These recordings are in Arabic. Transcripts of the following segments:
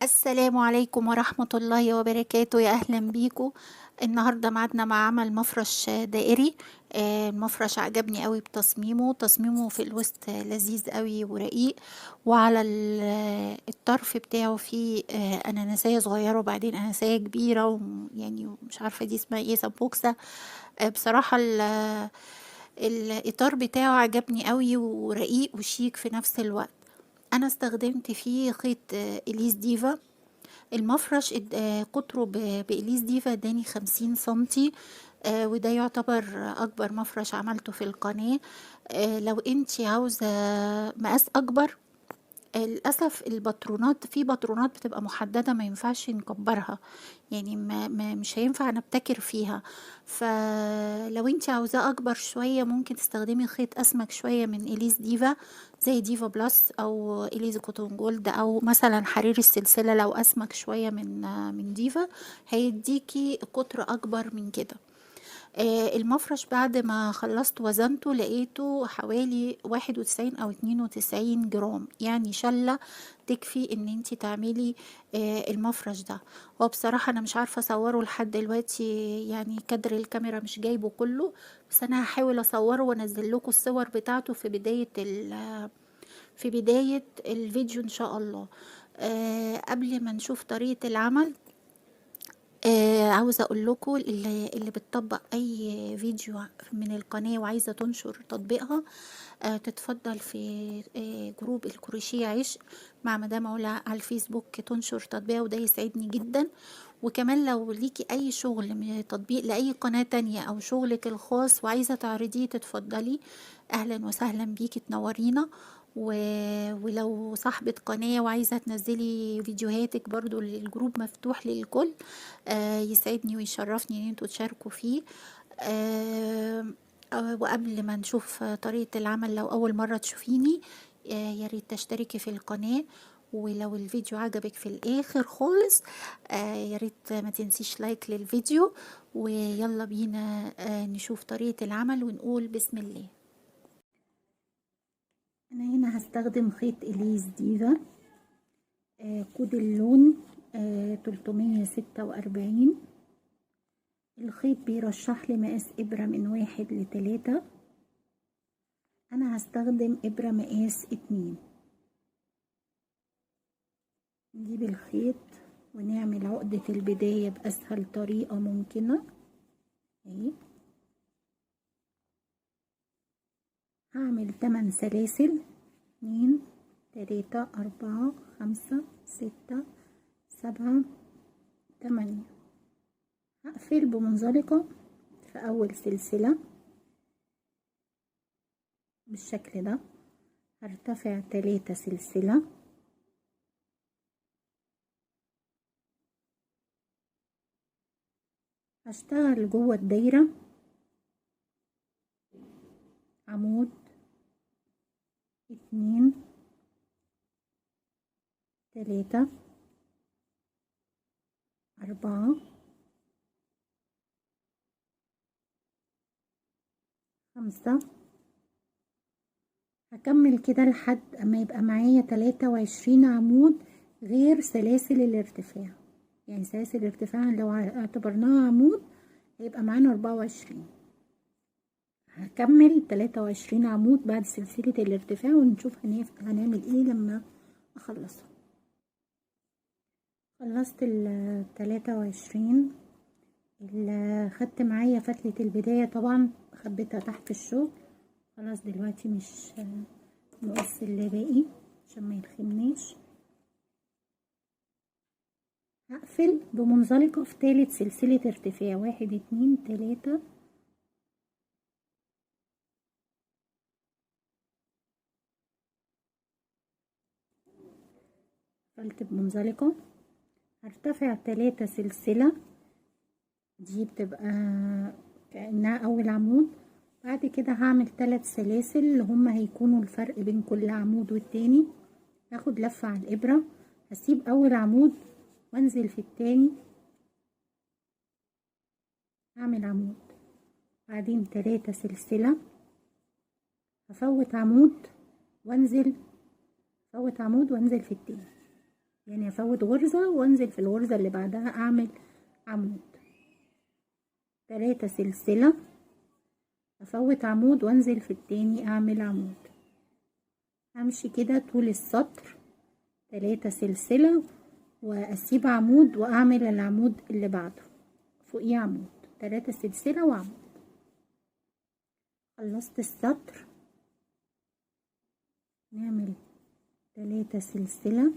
السلام عليكم ورحمة الله وبركاته، يا أهلا بيكم. النهاردة معادنا مع عمل مفرش دائري. المفرش عجبني قوي بتصميمه. تصميمه في الوسط لذيذ قوي ورقيق، وعلى الطرف بتاعه فيه أناناسية صغيرة وبعدين أناناسية كبيرة، يعني مش عارفة دي اسمها ايه، سمبوكسة. بصراحة الإطار بتاعه عجبني قوي ورقيق وشيك في نفس الوقت. أنا استخدمت فيه خيط إليس ديفا. المفرش قطره بإليس ديفا اداني 50 سنتي. وده يعتبر أكبر مفرش عملته في القناة. لو انتي عاوزة مقاس أكبر، للأسف الباترونات، في باترونات بتبقى محددة ما ينفعش نكبرها، يعني مش هينفع نبتكر فيها. فلو انت عاوزاه أكبر شوية ممكن تستخدمي خيط أسمك شوية من إليس ديفا، زي ديفا بلس أو إليس كوتون جولد، أو مثلا حرير السلسلة لو أسمك شوية من ديفا، هيديكي قطر أكبر من كده. المفرش بعد ما خلصت وزنته لقيته حوالي 91 او 92 جرام، يعني شلة تكفي ان انتي تعملي المفرش ده. وبصراحة انا مش عارفة اصوره لحد دلوقتي، يعني كادر الكاميرا مش جايبه كله، بس انا هحاول اصوره وانزل لكم الصور بتاعته في بداية الفيديو ان شاء الله. قبل ما نشوف طريقة العمل، عاوزة اقول لكم اللي بتطبق اي فيديو من القناة وعايزة تنشر تطبيقها، تتفضل في جروب الكروشيه عشق مع مدام علا على الفيسبوك تنشر تطبيقها، وده يسعدني جدا. وكمان لو ليكي اي شغل من تطبيق لاي قناة تانية او شغلك الخاص وعايزة تعرضيه، تتفضلي، اهلا وسهلا بيكي، تنورينا. و... ولو صاحبة قناة وعايزة تنزلي فيديوهاتك، برضو الجروب مفتوح للكل. يسعدني ويشرفني ان انتوا تشاركوا فيه. آه وقبل ما نشوف طريقة العمل، لو أول مرة تشوفيني، يا ريت تشتركي في القناة. ولو الفيديو عجبك في الآخر خالص، يا ريت ما تنسيش لايك للفيديو. ويلا بينا نشوف طريقة العمل ونقول بسم الله. أنا هنا هستخدم خيط إليس ديفا، كود اللون 346. الخيط بيرشح لي مقاس إبرة من 1 ل3. أنا هستخدم إبرة مقاس 2. نجيب الخيط ونعمل عقدة البداية بأسهل طريقة ممكنة اهي. هعمل 8 سلاسل، 2 3 4 5 6 7 8. هقفل بمنزلقة في أول سلسلة بالشكل ده. هرتفع 3 سلسلة، هشتغل جوه الدايرة عمود، 2 3 4 5. هكمل كده لحد اما يبقى معايا 23 عمود غير سلاسل الارتفاع. يعني سلاسل الارتفاع لو اعتبرناها عمود هيبقى معانا 24. هكمل 23 عمود بعد سلسلة الارتفاع ونشوف هنعمل ايه لما اخلصها. خلصت 23 اللي خدت معايا فتلة البداية، طبعا خبيتها تحت الشغل. خلاص دلوقتي مش نقص اللي باقي عشان ما يتخمناش. هقفل بمنزلقة في تالت سلسلة ارتفاع، 1 2 3. قفلت بمنزلقة، هرتفع 3 سلسلة، دي بتبقى كأنها أول عمود. بعد كده هعمل 3 سلاسل اللي هما هيكونوا الفرق بين كل عمود والتاني. هاخد لفة على الإبرة، هسيب أول عمود وانزل في التاني، هعمل عمود، بعدين 3 سلسلة، هفوت عمود وانزل، فوت عمود وانزل في التاني. يعني افوت غرزة وانزل في الغرزة اللي بعدها اعمل عمود. 3 سلسلة، افوت عمود وانزل في التاني اعمل عمود. همشي كده طول السطر 3 سلسلة واسيب عمود واعمل العمود اللي بعده فوقيه عمود. 3 سلسلة وعمود. خلصت السطر، نعمل 3 سلسلة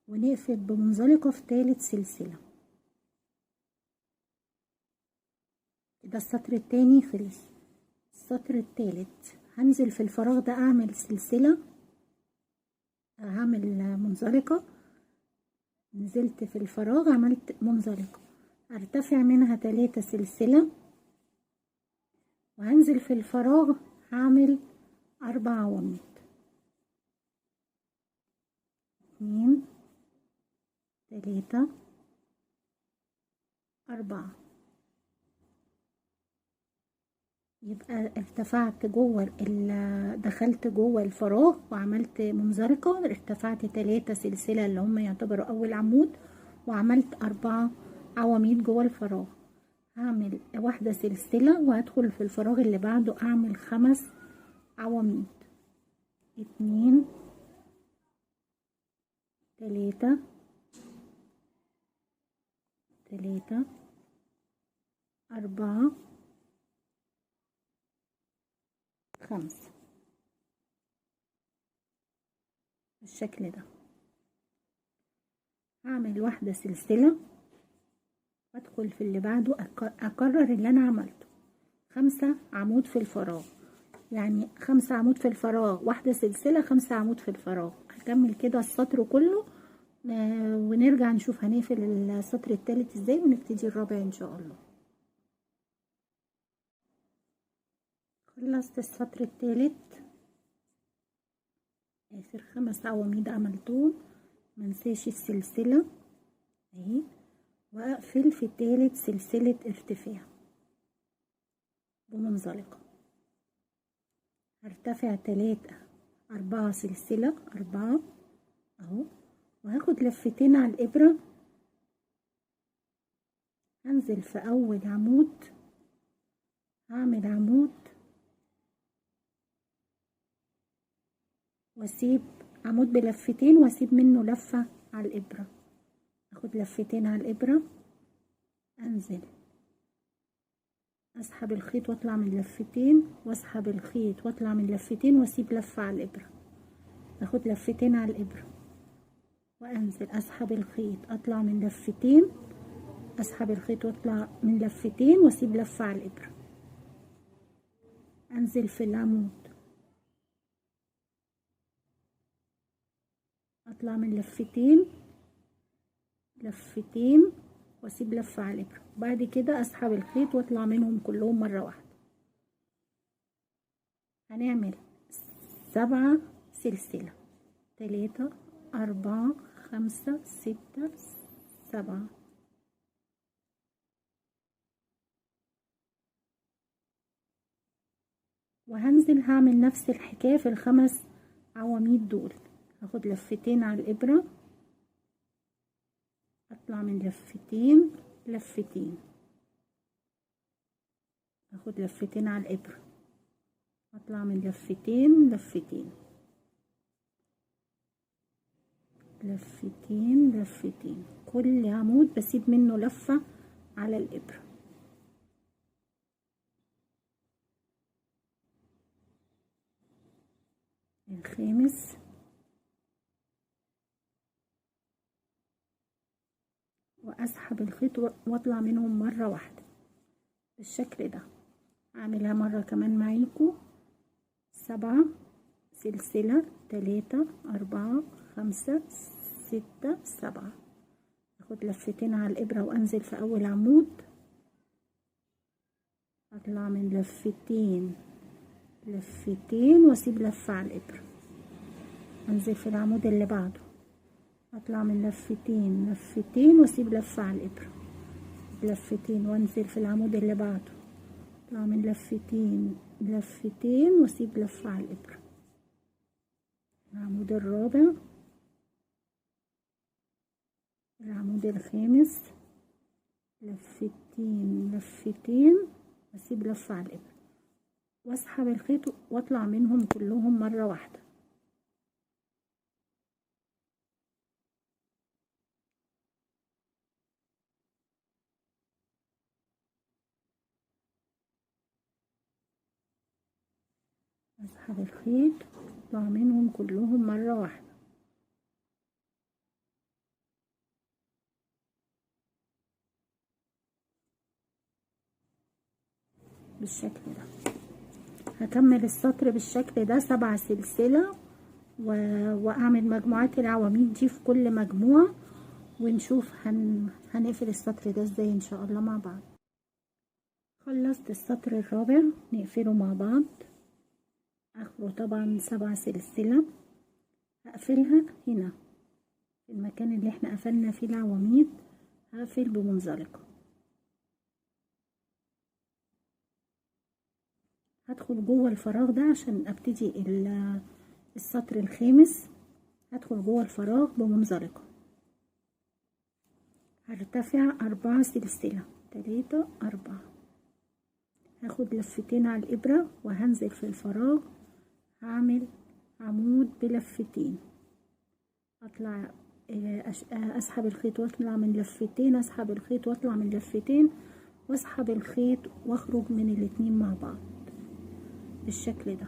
ونقفل بمنزلقة في 3 سلسلة. كده السطر التاني خلص. السطر التالت هنزل في الفراغ ده اعمل سلسلة، هعمل منزلقة. نزلت في الفراغ عملت منزلقة، ارتفع منها 3 سلسلة وهنزل في الفراغ هعمل 4 عواميد. 2 3 4. يبقى ارتفعت جوه دخلت جوه الفراغ وعملت منزلقة، ارتفعت 3 سلسلة اللي هم يعتبروا اول عمود، وعملت 4 عواميد جوه الفراغ. هعمل 1 سلسلة وهدخل في الفراغ اللي بعده اعمل 5 عواميد. 2 3 4 5 بالشكل ده. هعمل 1 سلسلة وادخل في اللي بعده اكرر اللي انا عملته. 5 عمود في الفراغ، يعني 5 عمود في الفراغ، 1 سلسلة، 5 عمود في الفراغ. هكمل كده السطر كله ونرجع نشوف هنقفل السطر التالت ازاي ونبتدي الرابع ان شاء الله. خلصت السطر التالت، اخر 5 عواميد عملتهم. منساش السلسلة اهي، واقفل في تالت سلسلة ارتفاع بمنزلقة. هرتفع 4 سلسلة 4 اهو، وهاخد لفتين على الابرة. هنزل في اول عمود هعمل عمود واسيب عمود بلفتين واسيب منه لفة على الابرة. اخد لفتين على الابرة، انزل اسحب الخيط واطلع من لفتين، واسحب الخيط واطلع من لفتين واسيب لفة على الابرة. اخد لفتين على الابرة وانزل اسحب الخيط اطلع من لفتين، اسحب الخيط واطلع من لفتين واسيب لفة على الابرة. انزل في العمود اطلع من لفتين واسيب لفة على الابرة. بعد كده اسحب الخيط واطلع منهم كلهم مرة واحدة. هنعمل 7 سلسلة 3 4 5 6 7. وهنزل هعمل نفس الحكاية في ال5 عواميد دول. هاخد لفتين على الابرة، اطلع من لفتين، اخد لفتين على الابرة، اطلع من لفتين، كل عمود بسيب منه لفة على الابرة. الخامس واسحب الخيط واطلع منهم مرة واحدة بالشكل ده. اعملها مرة كمان معاكم. 7 سلسلة 3 4 5 6 7. اخد لفتين على الابرة وانزل في اول عمود، اطلع من لفتين واسيب لفة على الابرة. انزل في العمود اللي بعده، اطلع من لفتين واسيب لفة على الابرة. لفتين وانزل في العمود اللي بعده، اطلع من لفتين واسيب لفة على الابرة. العمود الرابع العمود الخامس لفتين واسيب لفة على الابرة واسحب الخيط واطلع منهم كلهم مرة واحدة. اسحب الخيط واطلع منهم كلهم مرة واحدة بالشكل ده. هكمل السطر بالشكل ده 7 سلسلة واعمل مجموعات العواميد دي في كل مجموعة ونشوف هنقفل السطر ده ازاي ان شاء الله مع بعض. خلصت السطر الرابع نقفله مع بعض. اخره طبعا 7 سلسلة. هقفلها هنا في المكان اللي احنا قفلنا فيه العواميد، هقفل بمنزلقة. هدخل جوه الفراغ ده عشان ابتدي السطر الخامس. هدخل جوه الفراغ بمنزلقة. هرتفع 4 سلسلة 3 4. هاخد لفتين على الابرة وهنزل في الفراغ، هعمل عمود بلفتين، اطلع اسحب الخيط واطلع من لفتين، اسحب الخيط واطلع من لفتين، واسحب الخيط واخرج من الاتنين مع بعض بالشكل ده.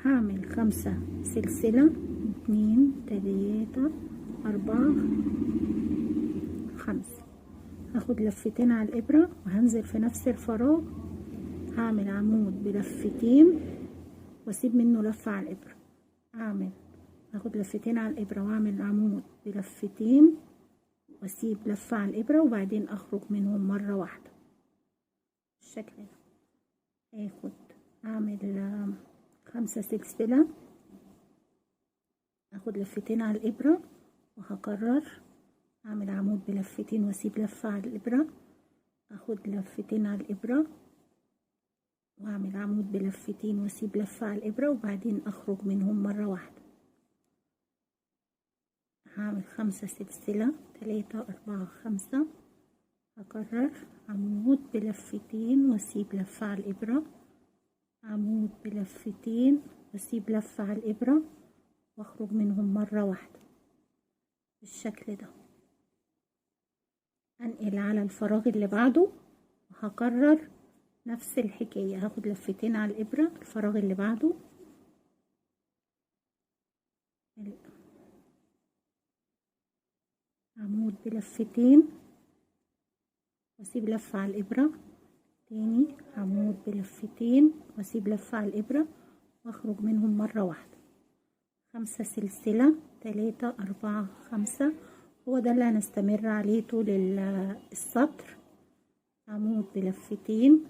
هعمل 5 سلسلة 2 3 4 5. هاخد لفتين على الابرة وهنزل في نفس الفراغ، هعمل عمود بلفتين واسيب منه لفة على الابرة. هاخد لفتين على الابرة واعمل عمود بلفتين واسيب لفة على الابرة وبعدين اخرج منهم مرة واحدة بالشكل ده. اعمل 5 سلسلة، اخد لفتين على الابرة وهكرر اعمل عمود بلفتين واسيب لفة على الابرة، اخد لفتين على الابرة واعمل عمود بلفتين واسيب لفة على الابرة وبعدين اخرج منهم مرة واحدة. هعمل 5 سلسلة 3 4 5. هكرر عمود بلفتين واسيب لفة على الابرة، عمود بلفتين واسيب لفة على الابرة واخرج منهم مرة واحدة بالشكل ده. انقل على الفراغ اللي بعده وهكرر نفس الحكاية. هاخد لفتين على الابرة، الفراغ اللي بعده عمود بلفتين واسيب لفة على الابرة، تاني عمود بلفتين واسيب لفة على الابرة واخرج منهم مرة واحدة. 5 سلسلة 3 4 5. هو ده اللي هنستمر عليه طول السطر. عمود بلفتين،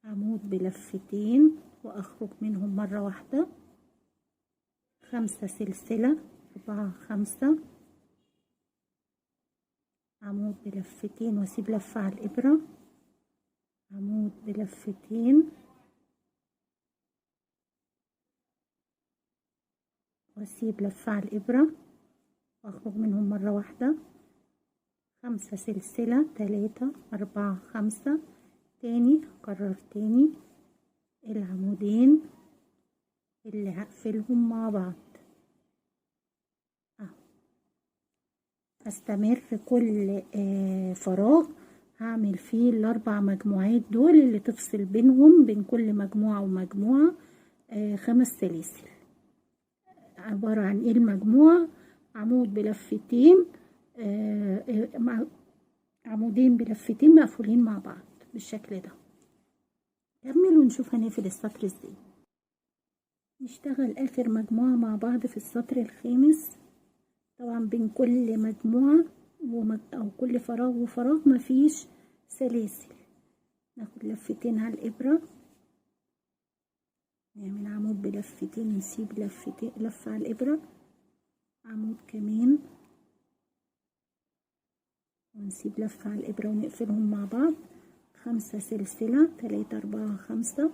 عمود بلفتين واخرج منهم مرة واحدة. 5 سلسلة 4 5. عمود بلفتين واسيب لفة على الابرة، عمود بلفتين واسيب لفة على الابرة واخرج منهم مرة واحدة. 5 سلسلة 3 4 5. تاني هكرر تاني العمودين اللي هقفلهم مع بعض. هستمر كل فراغ هعمل فيه ال4 مجموعات دول اللي تفصل بينهم بين كل مجموعة ومجموعة 5 سلاسل. عبارة عن ايه المجموعة؟ عمود بلفتين، عمودين بلفتين مقفولين مع بعض بالشكل ده. كمل ونشوف هنقفل السطر ازاي. نشتغل اخر مجموعة مع بعض في السطر الخامس. طبعا بين كل مجموعة او كل فراغ وفراغ مفيش سلاسل. ناخد لفتين على الابرة، نعمل عمود بلفتين نسيب لفتين لفة على الابرة، عمود كمان ونسيب لفة على الابرة ونقفلهم مع بعض. 5 سلسلة 3 4 5.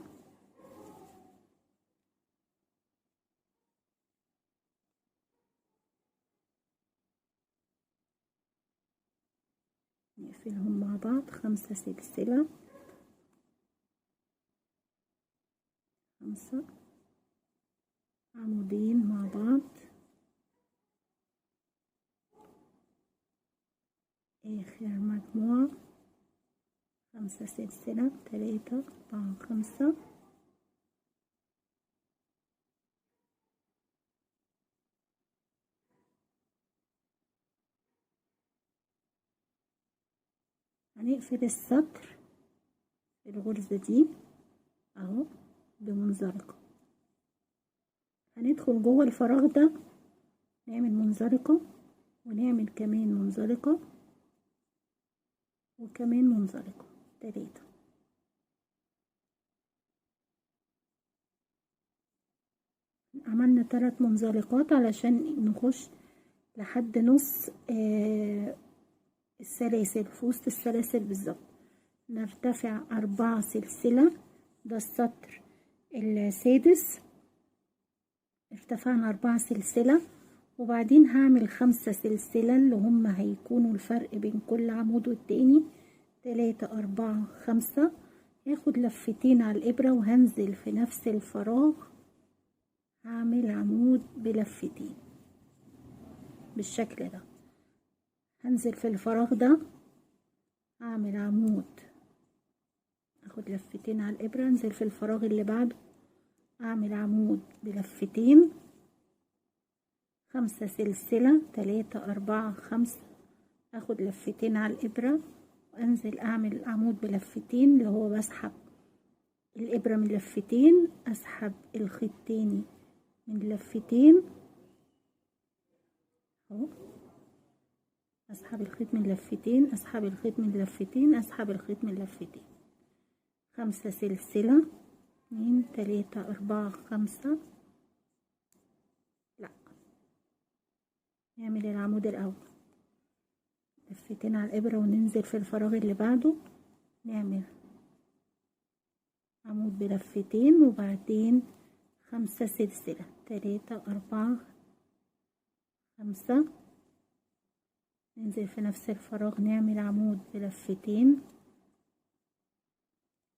نقفلهم مع بعض 5 سلسلة، 5 عمودين مع بعض، آخر مجموعة 5 سلسلة، 3 4 5. هنقفل السطر في الغرزة دي اهو بمنزلقة، هندخل جوه الفراغ ده نعمل منزلقة ونعمل كمان منزلقة وكمان منزلقة، 3. عملنا 3 منزلقات علشان نخش لحد نص السلاسل، في وسط السلاسل بالظبط. نرتفع 4 سلسلة، ده السطر السادس، ارتفعنا 4 سلسلة، وبعدين هعمل 5 سلسلة اللي هم هيكونوا الفرق بين كل عمود والتاني، 3 4 5. هاخد لفتين على الإبرة وهنزل في نفس الفراغ، هعمل عمود بلفتين بالشكل ده. هنزل في الفراغ ده هعمل عمود، اخد لفتين على الإبرة، انزل في الفراغ اللي بعده اعمل عمود بلفتين، 5 سلسلة، 3 4 5. اخد لفتين على الإبرة وانزل اعمل عمود بلفتين، اللي هو بسحب الإبرة من لفتين، اسحب الخيط تاني من لفتين اهو، اسحب الخيط من لفتين، اسحب الخيط من لفتين، اسحب الخيط من لفتين، 5 سلسلة، 2 3 4 5. لا، نعمل العمود الاول، لفتين على الإبرة وننزل في الفراغ اللي بعده نعمل عمود بلفتين، وبعدين 5 سلسلة، 3 4 5. ننزل في نفس الفراغ نعمل عمود بلفتين،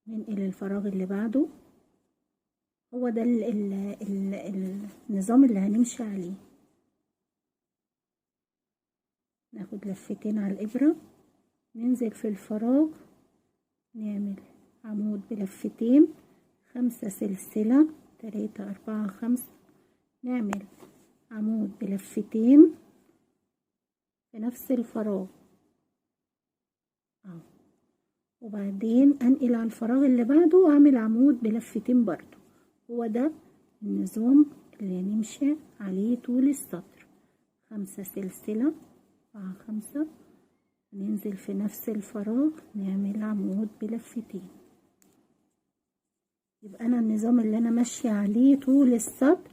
ننقل الفراغ اللي بعده. هو ده النظام اللي هنمشي عليه. ناخد لفتين على الإبرة، ننزل في الفراغ نعمل عمود بلفتين، 5 سلسلة، 3 4 5. نعمل عمود بلفتين في نفس الفراغ اهو، وبعدين انقل على الفراغ اللي بعده واعمل عمود بلفتين برضو. هو ده النظام اللي هنمشي عليه طول السطر، 5 سلسلة، 4 5. ننزل في نفس الفراغ نعمل عمود بلفتين. يبقى انا النظام اللي انا ماشيه عليه طول السطر،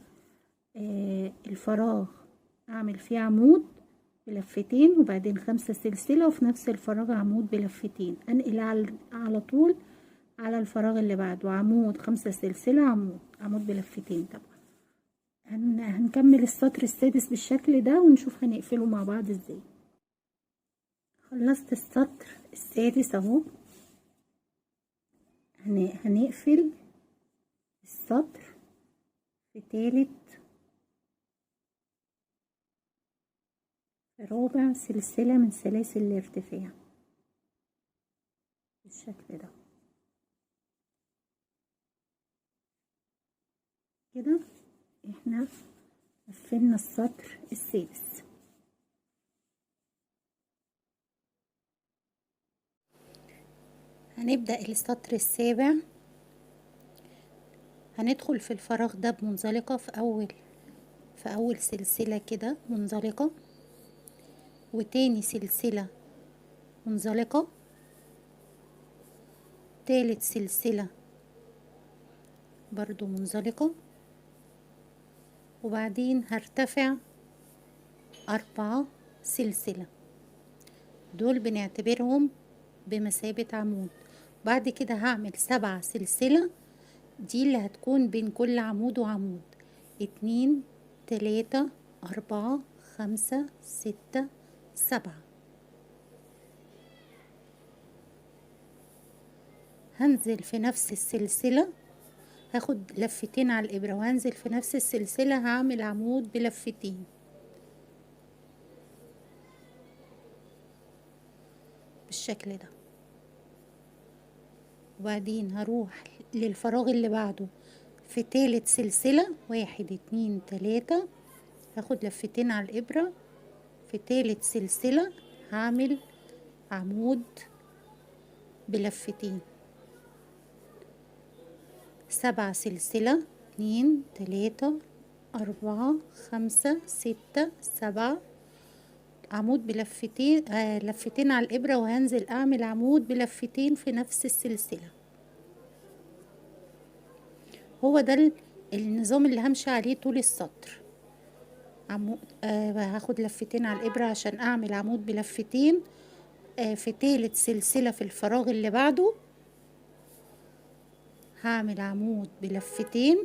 الفراغ اعمل فيه عمود بلفتين وبعدين 5 سلسلة، وفي نفس الفراغ عمود بلفتين، انقل على طول على الفراغ اللي بعده عمود، 5 سلسلة، عمود بلفتين. طبعا هنكمل السطر السادس بالشكل ده ونشوف هنقفله مع بعض ازاي. خلصت السطر السادس اهو، هنقفل السطر في تالت رابع سلسلة من سلاسل الارتفاع بالشكل ده كده. احنا قفلنا السطر السادس. هنبدأ السطر السابع، هندخل في الفراغ ده بمنزلقة في أول سلسلة كده منزلقة، وتاني سلسلة منزلقة، تالت سلسلة برضو منزلقة، وبعدين هرتفع 4 سلسلة، دول بنعتبرهم بمثابة عمود. بعد كده هعمل 7 سلسلة، دي اللي هتكون بين كل عمود وعمود، 2 3 4 5 6 7. هنزل في نفس السلسلة، هاخد لفتين على الإبرة وهنزل في نفس السلسلة، هعمل عمود بلفتين بالشكل ده. وبعدين هروح للفراغ اللي بعده في تالت سلسلة، 1 2 3، هاخد لفتين على الإبرة في تالت سلسلة، هعمل عمود بلفتين. 7 سلسلة، 2 3 4 5 6 7، عمود بلفتين، لفتين على الإبرة، وهنزل أعمل عمود بلفتين في نفس السلسلة. هو ده النظام اللي همشي عليه طول السطر. عمود هاخد لفتين على الإبرة عشان أعمل عمود بلفتين. في تالت سلسلة في الفراغ اللي بعده هعمل عمود بلفتين.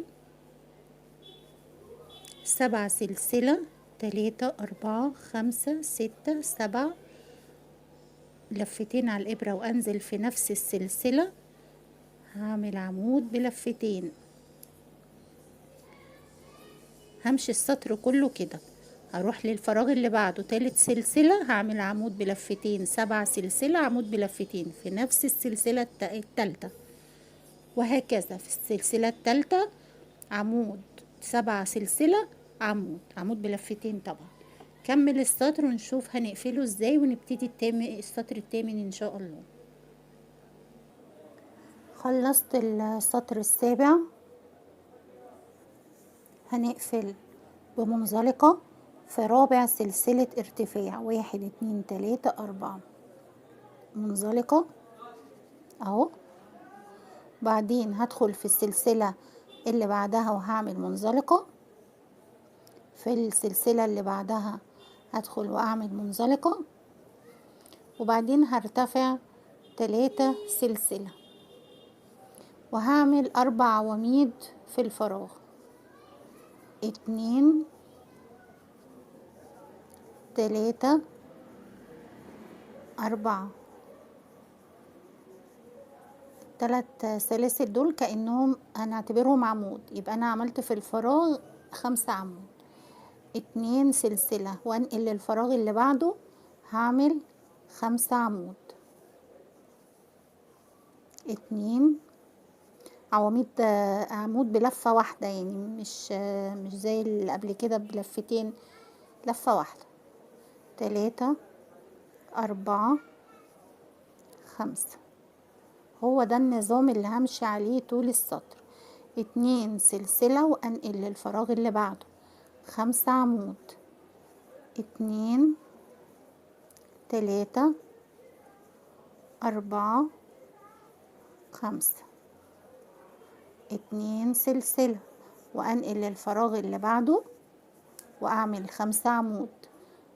7 سلسلة، 3 4 5 6 7، لفتين على الإبرة وأنزل في نفس السلسلة، هعمل عمود بلفتين. همشي السطر كله كده. هروح للفراغ اللي بعده تالت سلسلة، هعمل عمود بلفتين. 7 سلسلة، عمود بلفتين في نفس السلسلة التالتة، وهكذا في السلسلة التالتة عمود. 7 سلسلة، عمود بلفتين طبعا. كمل السطر ونشوف هنقفله ازاي، ونبتدي السطر التامن ان شاء الله. خلصت السطر السابع، هنقفل بمنزلقة في رابع سلسلة ارتفاع. 1 2 3 4 منزلقة اهو. بعدين هدخل في السلسلة اللي بعدها وهعمل منزلقة. في السلسلة اللي بعدها هدخل واعمل منزلقة، وبعدين هرتفع 3 سلسلة، وهعمل 4 عواميد في الفراغ. 2 3 4. 3 سلاسل دول كأنهم هنعتبرهم عمود، يبقى أنا عملت في الفراغ 5 عمود. 2 سلسلة وانقل للفراغ اللي بعده، هعمل 5 عمود. 2 عواميد، عمود بلفة واحدة، يعني مش زي اللي قبل كده بلفتين، لفة واحدة. 3 4 5. هو ده النظام اللي همشي عليه طول السطر. 2 سلسلة وانقل للفراغ اللي بعده، 5 عمود. 2 3 4 5. 2 سلسلة وانقل للفراغ اللي بعده واعمل 5 عمود.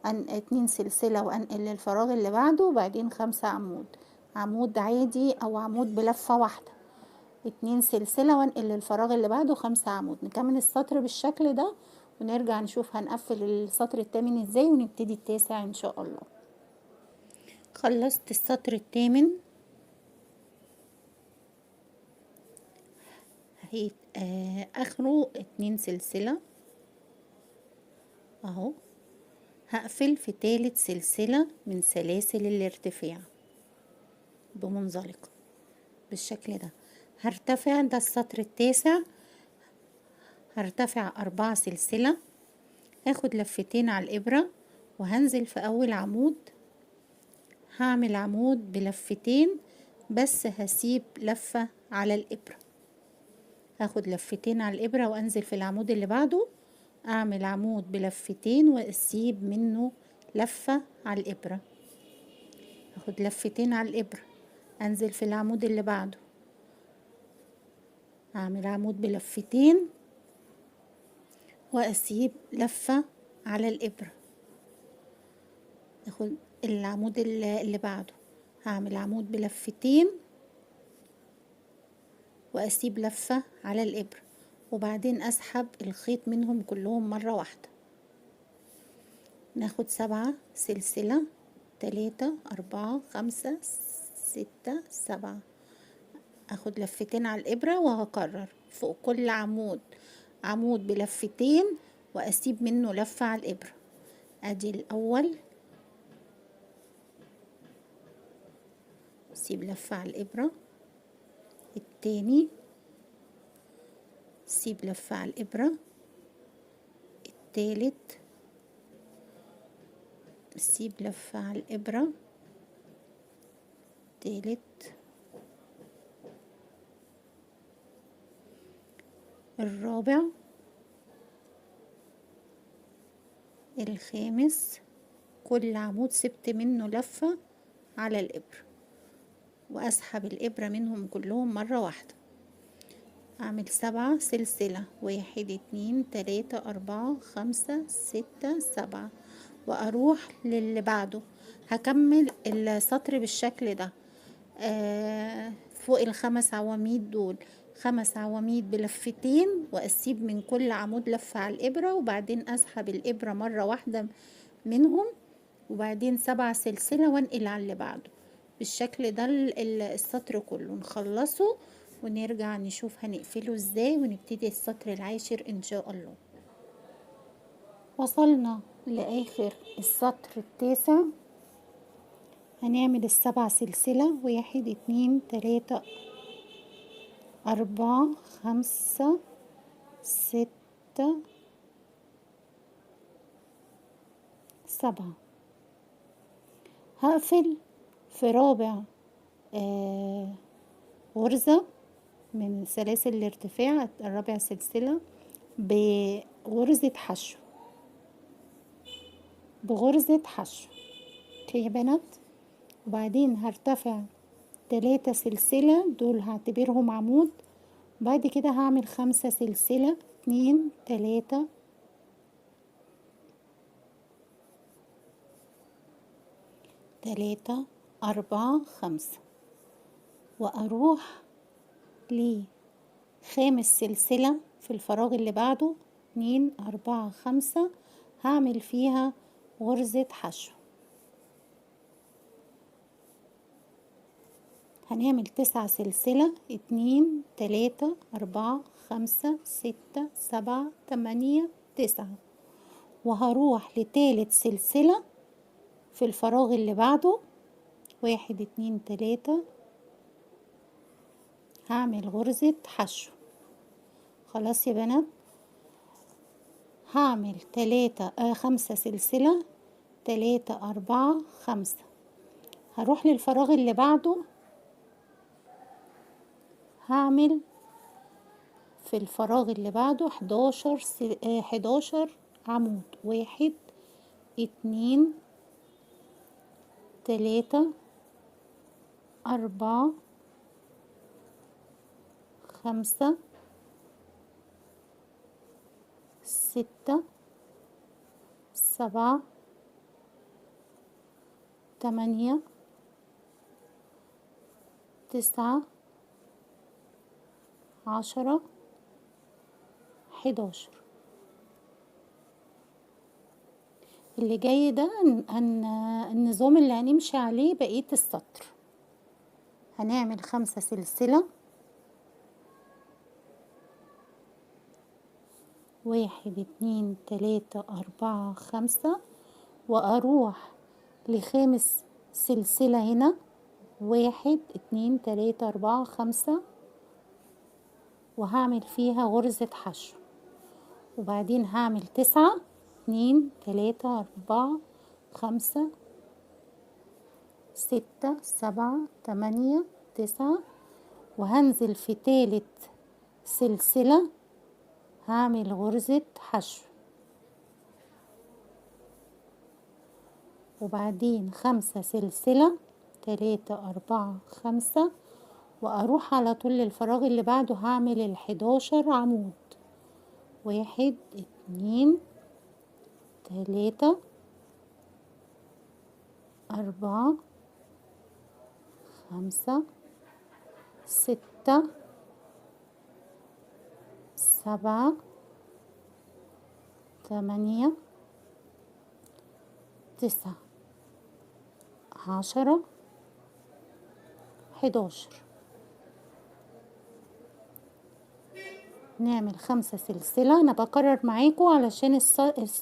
2 سلسلة وانقل للفراغ اللي بعده، وبعدين 5 عمود، عمود عادي او عمود بلفة واحدة. 2 سلسلة وانقل للفراغ اللي بعده 5 عمود. نكمل السطر بالشكل ده ونرجع نشوف هنقفل السطر الثامن ازاي، ونبتدي التاسع ان شاء الله. خلصت السطر الثامن اهي، اخره 2 سلسلة اهو. هقفل في تالت سلسلة من سلاسل الارتفاع بمنزلقة بالشكل ده. هرتفع، ده السطر التاسع، هرتفع 4 سلسلة، هاخد لفتين على الإبرة وهنزل في أول عمود، هعمل عمود بلفتين بس هسيب لفة على الإبرة. هاخد لفتين على الإبرة وأنزل في العمود اللي بعده، أعمل عمود بلفتين وأسيب منه لفة على الإبرة. هاخد لفتين على الإبرة، أنزل في العمود اللي بعده، أعمل عمود بلفتين وأسيب لفة على الإبرة. أخد العمود اللي بعده، هعمل عمود بلفتين وأسيب لفة على الإبرة، وبعدين أسحب الخيط منهم كلهم مرة واحدة. ناخد 7 سلسلة، 3 4 5 6 7، اخد لفتين على الابرة وهكرر فوق كل عمود عمود بلفتين واسيب منه لفة على الابرة. ادي الاول، سيب لفة على الابرة، التاني سيب لفة على الابرة، التالت سيب لفة على الابرة، التالت، الرابع، الخامس. كل عمود سبت منه لفة على الإبرة وأسحب الإبرة منهم كلهم مرة واحدة. أعمل 7 سلسلة، 1 2 3 4 5 6 7، وأروح للي بعده. هكمل السطر بالشكل ده. فوق ال5 عواميد دول 5 عواميد بلفتين، وأسيب من كل عمود لفة على الإبرة، وبعدين أسحب الإبرة مرة واحدة منهم، وبعدين 7 سلسلة وانقل على اللي بعده بالشكل ده. السطر كله نخلصه ونرجع نشوف هنقفله ازاي، ونبتدي السطر العاشر ان شاء الله. وصلنا لاخر السطر التاسع. هنعمل ال7 سلسلة، 1 2 3 4 5 6 7. هقفل في رابع غرزة من سلاسل الارتفاع، الرابع سلسلة بغرزة حشو، بغرزة حشو يا بنات. وبعدين هرتفع 3 سلسلة، دول هعتبرهم عمود. بعد كده هعمل 5 سلسلة، 2 3 3 4 5، وأروح لخامس سلسلة في الفراغ اللي بعده، 2 4 5، هعمل فيها غرزة حشو. هنعمل 9 سلسلة، 2 3 4 5 6 7 8 9، وهروح لتالت سلسلة في الفراغ اللي بعده، 1 2 3، هعمل غرزة حشو. خلاص يا بنات. هعمل 5 سلسلة، 3 4 5، هروح للفراغ اللي بعده، هعمل في الفراغ اللي بعده 11 عمود، 1 2 3 4 5 6 7 8 9 10 11. اللي جاي ده النظام اللي هنمشي عليه بقية السطر. هنعمل 5 سلسلة، 1 2 3 4 5، وأروح لخامس سلسلة هنا، 1 2 3 4 5، وهعمل فيها غرزة حشو. وبعدين هعمل 9 2 3 4 5 6 7 8 9، وهنزل في تالت سلسلة هعمل غرزة حشو. وبعدين 5 سلسلة، 3 4 5، وأروح على طول للفراغ اللي بعده، هعمل 11 عمود، 1 2 3 4 5 6 7 8 9 10 11. نعمل 5 سلسلة. انا بكرر معاكم علشان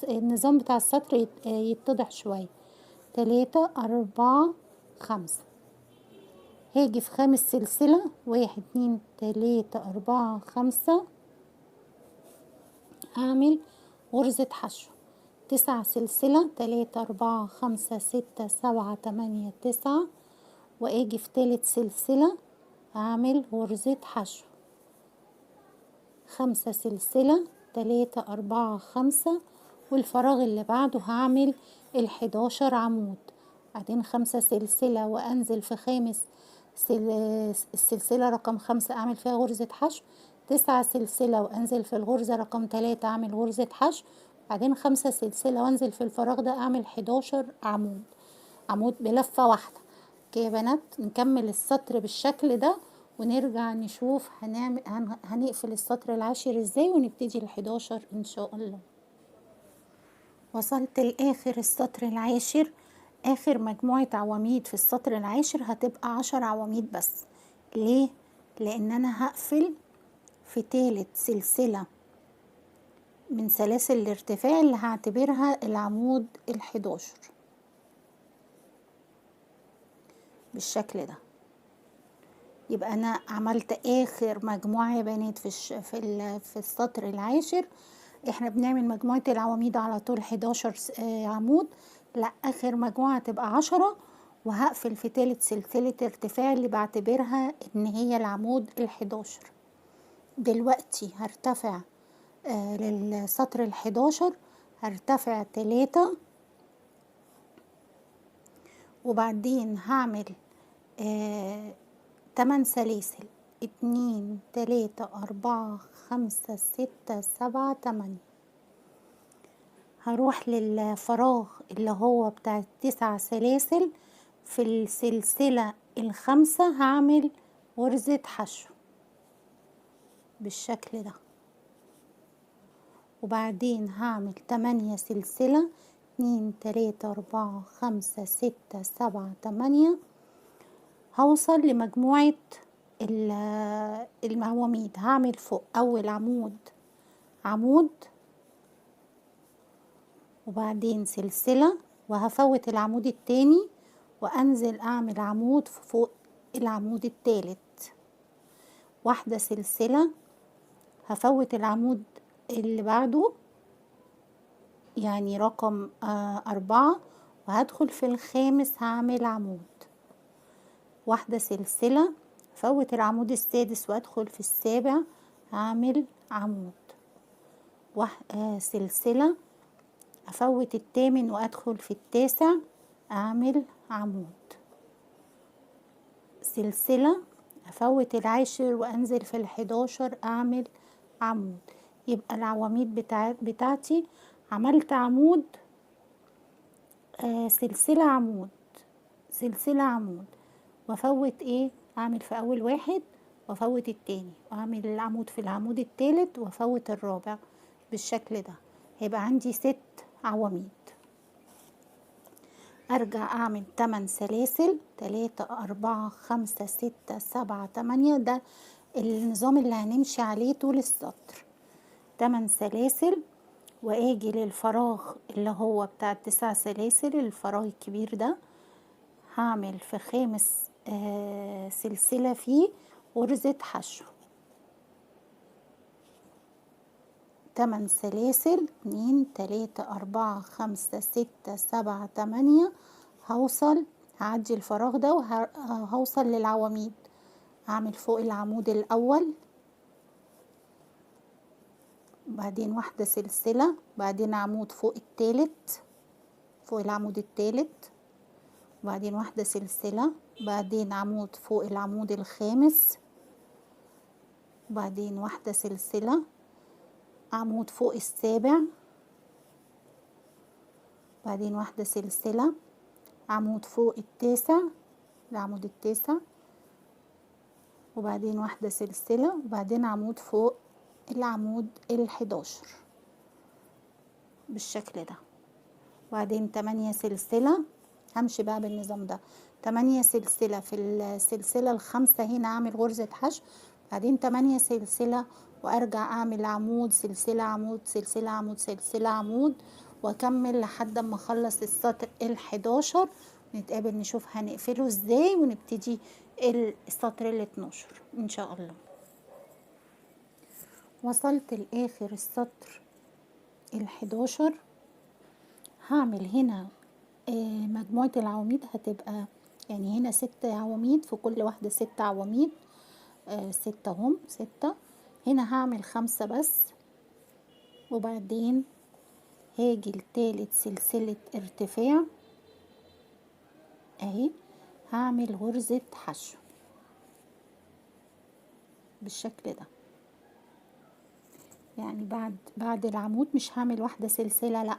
النظام بتاع السطر يتضح شوية. 3 4 5. هاجي في خامس سلسلة 1 2 3 4 5 هعمل غرزة حشو. 9 سلسلة 3 4 5 6 7 8 9. واجي في تالت سلسلة هعمل غرزة حشو. 5 سلسلة 3 4 5. والفراغ اللي بعده هعمل 11 عمود. بعدين 5 سلسلة وانزل في خامس السلسلة رقم 5 اعمل فيها غرزة حشو. 9 سلسلة وانزل في الغرزة رقم 3 اعمل غرزة حشو. بعدين 5 سلسلة وانزل في الفراغ ده اعمل 11 عمود بلفة واحدة. كده يا بنات نكمل السطر بالشكل ده ونرجع نشوف هنقفل السطر العاشر ازاي ونبتدي ال11 ان شاء الله. وصلت لاخر السطر العاشر. اخر مجموعة عواميد في السطر العاشر هتبقى 10 عواميد بس. ليه؟ لان انا هقفل في تالت سلسلة من سلاسل الارتفاع اللي هعتبرها العمود ال11 بالشكل ده. يبقى انا عملت اخر مجموعة يا بنات في السطر العاشر. احنا بنعمل مجموعة العواميد على طول 11 عمود. لا، اخر مجموعة تبقى 10 وهقفل في تالت سلسلة ارتفاع اللي بعتبرها ان هي العمود ال11. دلوقتي هرتفع للسطر ال11 هرتفع 3 وبعدين هعمل 8 سلاسل 2 3 4 5 6 7 8. هروح للفراغ اللي هو بتاع 9 سلاسل. في السلسلة ال5 هعمل غرزة حشو بالشكل ده. وبعدين هعمل 8 سلسلة 2 3 4 5 6 7 8. هوصل لمجموعة العواميد. هعمل فوق اول عمود وبعدين سلسلة وهفوت العمود التاني وانزل اعمل عمود فوق العمود التالت. واحدة سلسلة هفوت العمود اللي بعده يعني رقم 4 وهدخل في الخامس هعمل عمود. واحدة سلسلة فوت العمود السادس وادخل في السابع هعمل عمود. سلسلة افوت الثامن وادخل في التاسع اعمل عمود. سلسلة افوت العاشر وانزل في ال11 اعمل عمود. يبقى العواميد بتاعتي عملت عمود سلسلة عمود سلسلة عمود وافوت اعمل في اول واحد وافوت التاني واعمل العمود في العمود التالت وافوت الرابع بالشكل ده. هيبقى عندي 6 عواميد. ارجع اعمل 8 سلاسل 3 4 5 6 7 8. ده النظام اللي هنمشي عليه طول السطر. 8 سلاسل واجي للفراغ اللي هو بتاع 9 سلاسل الفراغ الكبير ده هعمل في خامس سلسلة فيه غرزة حشو. 8 سلاسل 2 3 4 5 6 7 8. هعدي الفراغ ده وهوصل للعواميد. هعمل فوق العمود الاول بعدين واحدة سلسلة بعدين عمود فوق التالت فوق العمود التالت وبعدين واحدة سلسلة بعدين عمود فوق العمود الخامس وبعدين واحدة سلسلة عمود فوق السابع بعدين واحدة سلسلة عمود فوق التاسع العمود التاسع وبعدين واحدة سلسلة وبعدين عمود فوق العمود ال11 بالشكل ده. وبعدين 8 سلسلة. همشي بقى بالنظام ده. 8 سلسلة في السلسلة ال5 هنا اعمل غرزة حشو. بعدين 8 سلسلة، وارجع اعمل عمود، سلسلة، عمود، سلسلة، عمود، سلسلة، عمود، واكمل لحد ما اخلص السطر ال11. نتقابل نشوف هنقفله ازاي، ونبتدي السطر ال12 ان شاء الله. وصلت لاخر السطر ال11. هعمل هنا مجموعة العواميد هتبقى يعني هنا 6 عواميد، في كل واحدة 6 عواميد، 6 هم 6. هنا هعمل 5 بس، وبعدين هاجي لتالت سلسلة ارتفاع اهي، هعمل غرزة حشو بالشكل ده. يعني بعد العمود مش هعمل واحدة سلسلة، لا،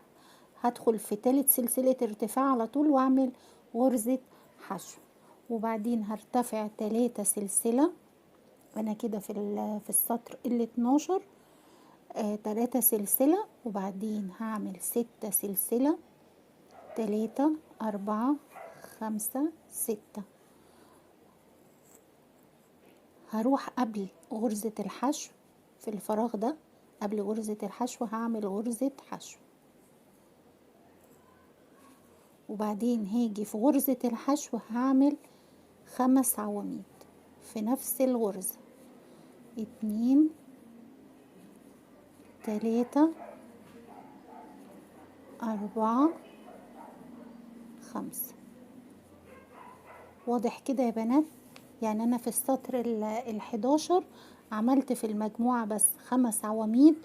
هدخل في تالت سلسلة ارتفاع على طول واعمل غرزة حشو، وبعدين هرتفع 3 سلسلة. انا كده في السطر ال12 3 سلسلة، وبعدين هعمل 6 سلسلة، 3 4 5 6. هروح قبل غرزة الحشو في الفراغ ده، قبل غرزة الحشو هعمل غرزة حشو، وبعدين هاجي في غرزة الحشو هعمل 5 عواميد في نفس الغرزة، 2 3 4 5. واضح كده يا بنات؟ يعني انا في السطر ال11 عملت في المجموعة بس 5 عواميد،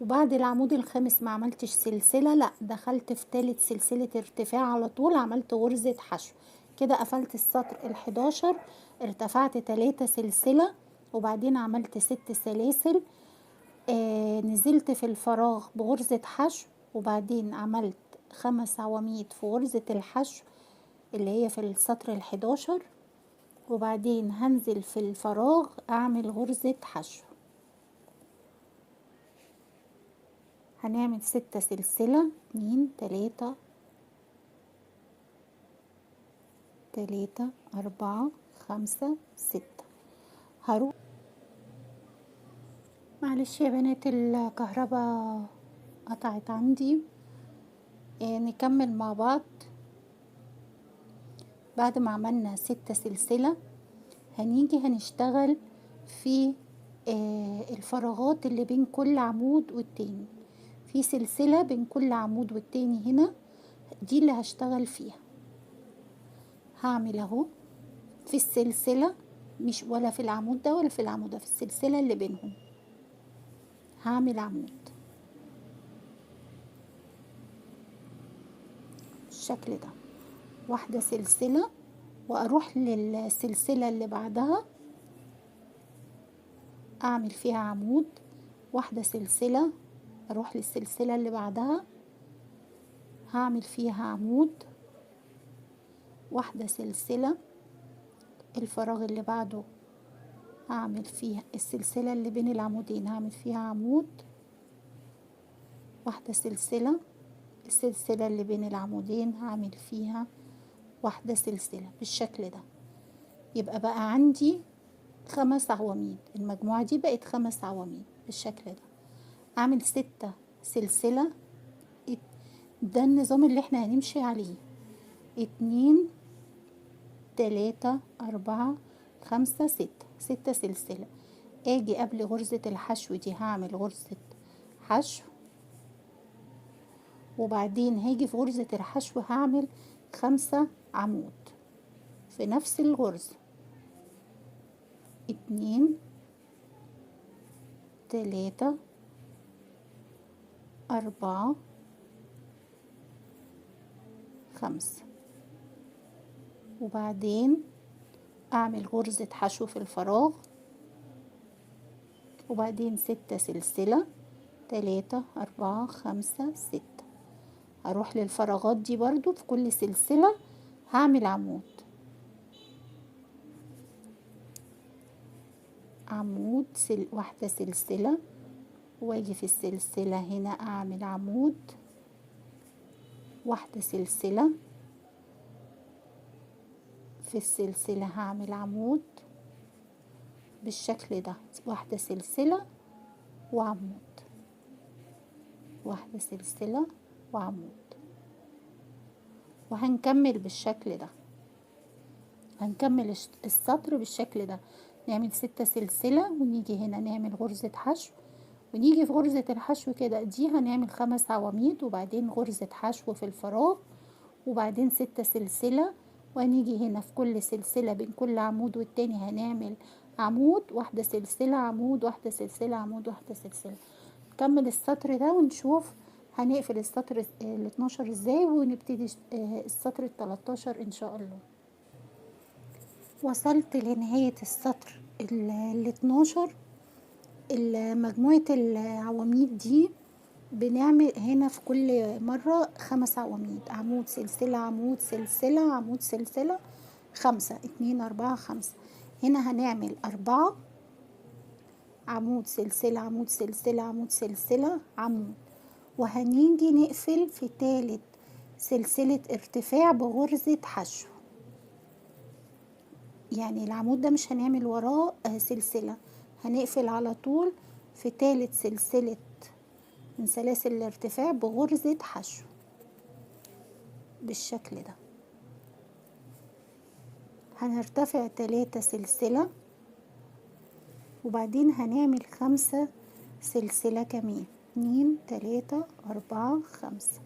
وبعد العمود الخامس ما عملتش سلسلة، لا، دخلت في تالت سلسلة ارتفاع على طول عملت غرزة حشو. كده قفلت السطر ال11، ارتفعت 3 سلسلة، وبعدين عملت 6 سلاسل، نزلت في الفراغ بغرزة حشو، وبعدين عملت 5 عواميد في غرزة الحشو اللي هي في السطر ال11، وبعدين هنزل في الفراغ اعمل غرزة حشو. هنعمل 6 سلسلة، 2 3 3 4 5 6. هروح، معلش يا بنات الكهرباء قطعت عندي. نكمل مع بعض. بعد ما عملنا 6 سلسلة هنيجي هنشتغل في الفراغات اللي بين كل عمود والتاني، في سلسلة بين كل عمود والتاني هنا، دي اللي هشتغل فيها. هعمل اهو في السلسلة، مش ولا في العمود ده ولا في العمود ده، في السلسلة اللي بينهم هعمل عمود بالشكل ده، واحدة سلسلة، واروح للسلسلة اللي بعدها اعمل فيها عمود، واحدة سلسلة، اروح للسلسلة اللي بعدها هعمل فيها عمود، واحدة سلسلة، الفراغ اللي بعده هعمل فيها السلسلة اللي بين العمودين هعمل فيها عمود، واحدة سلسلة، السلسلة اللي بين العمودين هعمل فيها واحدة سلسلة بالشكل ده. يبقى بقى عندي 5 عواميد، المجموعة دي بقت 5 عواميد بالشكل ده. اعمل 6 سلسلة، ده النظام اللي احنا هنمشي عليه، 2 3 4 5 6، 6 سلسلة. اجي قبل غرزة الحشو دي هعمل غرزة حشو، وبعدين هاجي في غرزة الحشو هعمل 5 عمود في نفس الغرزة، 2 3 4 5، وبعدين اعمل غرزة حشو في الفراغ، وبعدين 6 سلسلة، 3 4 5 6. هروح للفراغات دي برضو في كل سلسلة هعمل عمود، عمود واحدة سلسلة، واجي في السلسلة هنا اعمل عمود، واحدة سلسلة، في السلسلة هعمل عمود، بالشكل ده، واحدة سلسلة وعمود، واحدة سلسلة وعمود. وهنكمل بالشكل ده، هنكمل السطر بالشكل ده. نعمل 6 سلسلة ونيجي هنا نعمل غرزة حشو، ونيجي في غرزة الحشو كده دي هنعمل 5 عواميد، وبعدين غرزة حشو في الفراغ، وبعدين 6 سلسلة، وهنيجي هنا في كل سلسلة بين كل عمود والتاني هنعمل عمود، واحدة سلسلة، عمود، واحدة سلسلة، عمود، واحدة سلسلة. نكمل السطر ده ونشوف هنقفل السطر ال 12 ازاي، ونبتدي السطر ال 13 ان شاء الله. وصلت لنهاية السطر ال 12. مجموعة العواميد دي بنعمل هنا في كل مرة 5 عواميد، عمود سلسلة عمود سلسلة عمود سلسلة، 5 2 4 5. هنا هنعمل 4 عمود سلسلة عمود سلسلة عمود سلسلة عمود، وهنيجي نقفل في تالت سلسلة ارتفاع بغرزة حشو. يعني العمود ده مش هنعمل وراه سلسلة، هنقفل على طول في تالت سلسلة من سلاسل الارتفاع بغرزة حشو بالشكل ده. هنرتفع 3 سلسلة، وبعدين هنعمل 5 سلسلة كمان، 2 3 4 5.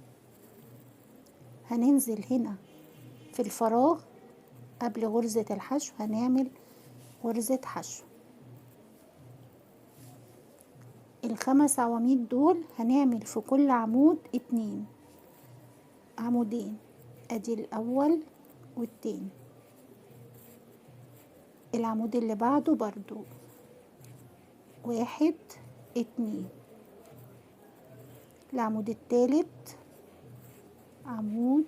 هننزل هنا في الفراغ قبل غرزة الحشو هنعمل غرزة حشو. ال5 عواميد دول هنعمل في كل عمود 2 عمودين، ادي الاول والتاني. العمود اللي بعده برضو 1 2. العمود التالت عمود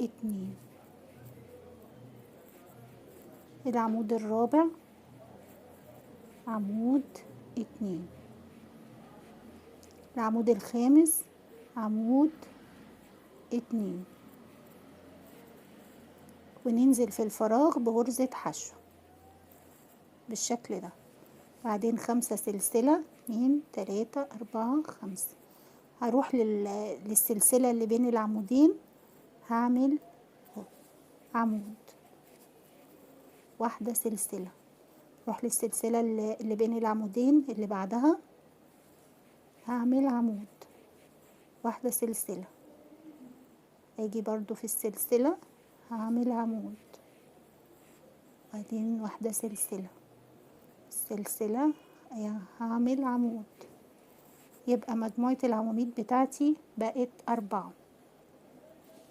2. العمود الرابع عمود 2. العمود الخامس عمود 2، وننزل في الفراغ بغرزة حشو بالشكل ده. بعدين 5 سلسلة، 2 3 4 5. هروح للسلسلة اللي بين العمودين، هعمل عمود، واحدة سلسلة، اروح للسلسلة اللي بين العمودين اللي بعدها هعمل عمود، واحدة سلسلة، اجي برضو في السلسلة هعمل عمود، بعدين واحدة سلسلة، السلسلة هعمل عمود. يبقى مجموعة العواميد بتاعتي بقت 4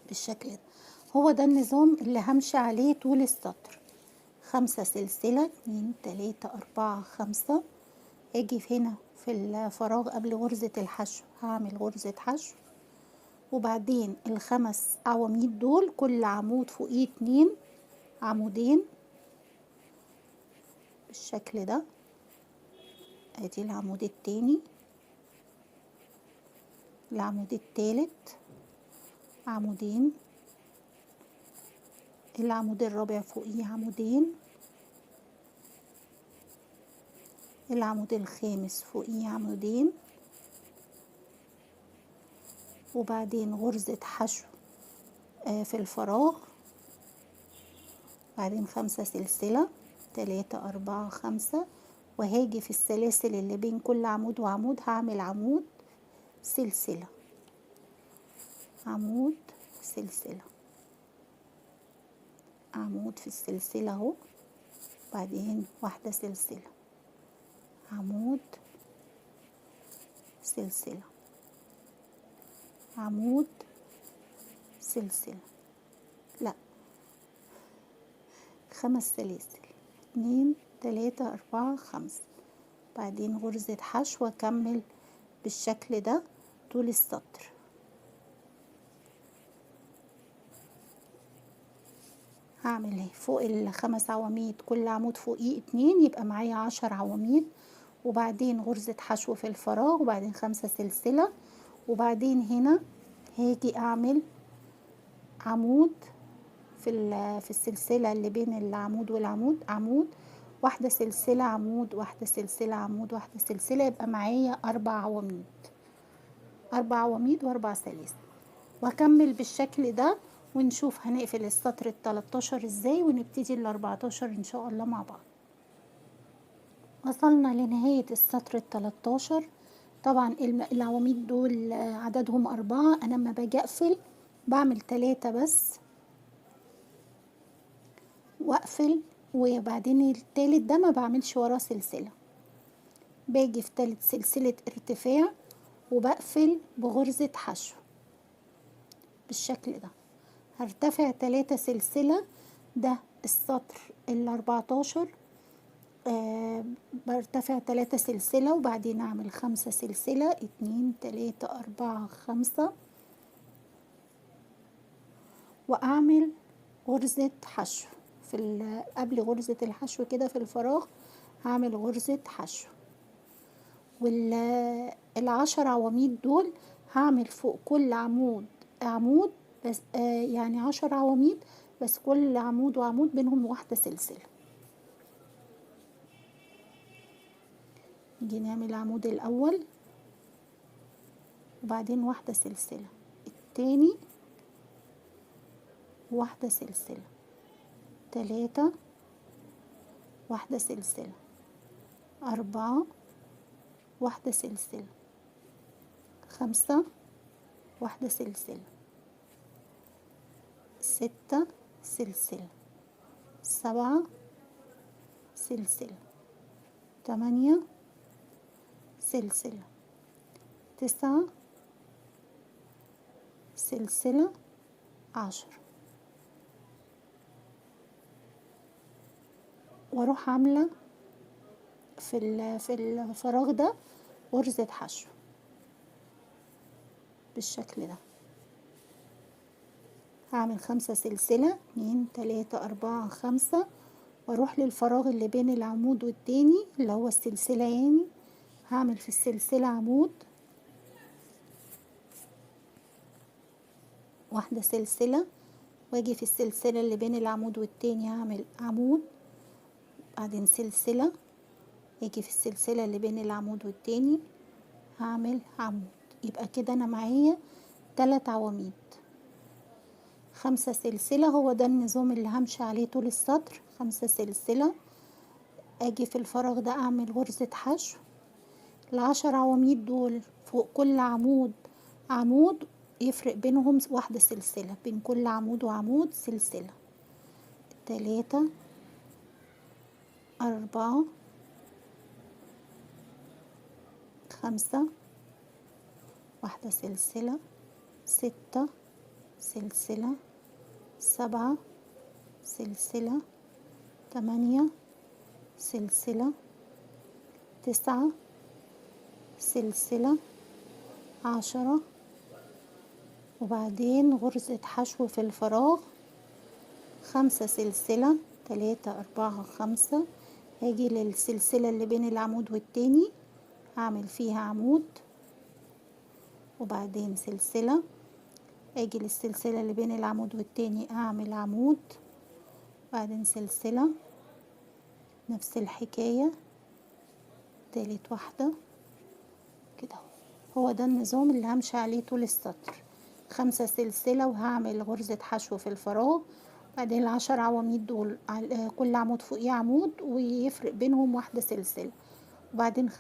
بالشكل ده. هو ده النظام اللي همشي عليه طول السطر. 5 سلسلة، 2 3 4 5. اجي هنا في الفراغ قبل غرزة الحشو هعمل غرزة حشو، وبعدين ال5 عواميد دول كل عمود فوقيه 2 عمودين بالشكل ده. ادي العمود التاني، العمود التالت عمودين، العمود الرابع فوقيه عمودين، العمود الخامس فوقيه عمودين، وبعدين غرزة حشو في الفراغ، بعدين 5 سلسلة، 3 4 5. وهاجي في السلاسل اللي بين كل عمود وعمود هعمل عمود سلسلة، عمود سلسلة، عمود في السلسلة اهو، بعدين واحدة سلسلة، عمود سلسلة، عمود سلسلة، لا 5 سلاسل، 2 3 4 5. بعدين غرزة حشو اكمل بالشكل ده طول السطر. هعمل فوق ال5 عواميد كل عمود فوقيه 2، يبقى معايا 10 عواميد، وبعدين غرزة حشو في الفراغ، وبعدين 5 سلسلة، وبعدين هنا هاجي اعمل عمود في السلسلة اللي بين العمود والعمود، عمود، واحدة سلسلة عمود، واحدة سلسلة عمود، واحدة سلسلة، يبقى معايا 4 عواميد، 4 عواميد و4 سلاسل. وهكمل بالشكل ده ونشوف هنقفل السطر ال13 ازاي، ونبتدي ال14 ان شاء الله مع بعض. وصلنا لنهاية السطر ال13. طبعا العواميد دول عددهم 4. انا لما باجي اقفل بعمل 3 بس واقفل، وبعدين التالت ده ما بعملش وراه سلسلة. باجي في تالت سلسلة ارتفاع وبقفل بغرزة حشو بالشكل ده. هرتفع 3 سلسلة، ده السطر ال14. برتفع 3 سلسلة وبعدين اعمل 5 سلسلة، 2 3 4 5، واعمل غرزة حشو في قبل غرزة الحشو كده في الفراغ هعمل غرزة حشو. وال10 عواميد دول هعمل فوق كل عمود عمود بس، يعني 10 عواميد بس، كل عمود وعمود بينهم واحدة سلسلة. نيجي نعمل العمود الأول وبعدين واحدة سلسلة، التاني واحدة سلسلة، 3 واحدة سلسلة، 4 واحدة سلسلة، 5 واحدة سلسلة، 6 سلسلة، 7 سلسلة، 8 سلسلة، 9 سلسلة، 10. واروح عاملة في الفراغ ده غرزة حشو بالشكل ده. هعمل 5 سلسلة، 2 3 4 5، واروح للفراغ اللي بين العمود والتاني اللي هو السلسلة يعني. هعمل في السلسلة عمود، واحدة سلسلة، واجي في السلسلة اللي بين العمود والتاني هعمل عمود، بعدين سلسلة، اجي في السلسلة اللي بين العمود والتاني هعمل عمود. يبقى كده انا معايا 3 عواميد، 5 سلسلة. هو ده النظام اللي همشي عليه طول السطر، 5 سلسلة، اجي في الفراغ ده اعمل غرزة حشو. ال10 عواميد دول فوق كل عمود عمود، يفرق بينهم واحدة سلسلة، بين كل عمود وعمود سلسلة، 3 4 5 واحدة سلسلة، 6 سلسلة، 7 سلسلة، 8 سلسلة، 9 سلسلة، 10. وبعدين غرزة حشو في الفراغ، 5 سلسلة، 3 4 5. هاجي للسلسلة اللي بين العمود والتاني هعمل فيها عمود، وبعدين سلسلة، اجي للسلسلة اللي بين العمود والتاني اعمل عمود، بعدين سلسلة، نفس الحكاية، تالت واحدة كده. هو ده النظام اللي همشي عليه طول السطر، 5 سلسلة وهعمل غرزة حشو في الفراغ، بعدين 10 عواميد دول كل عمود فوقيه عمود ويفرق بينهم واحدة سلسلة، وبعدين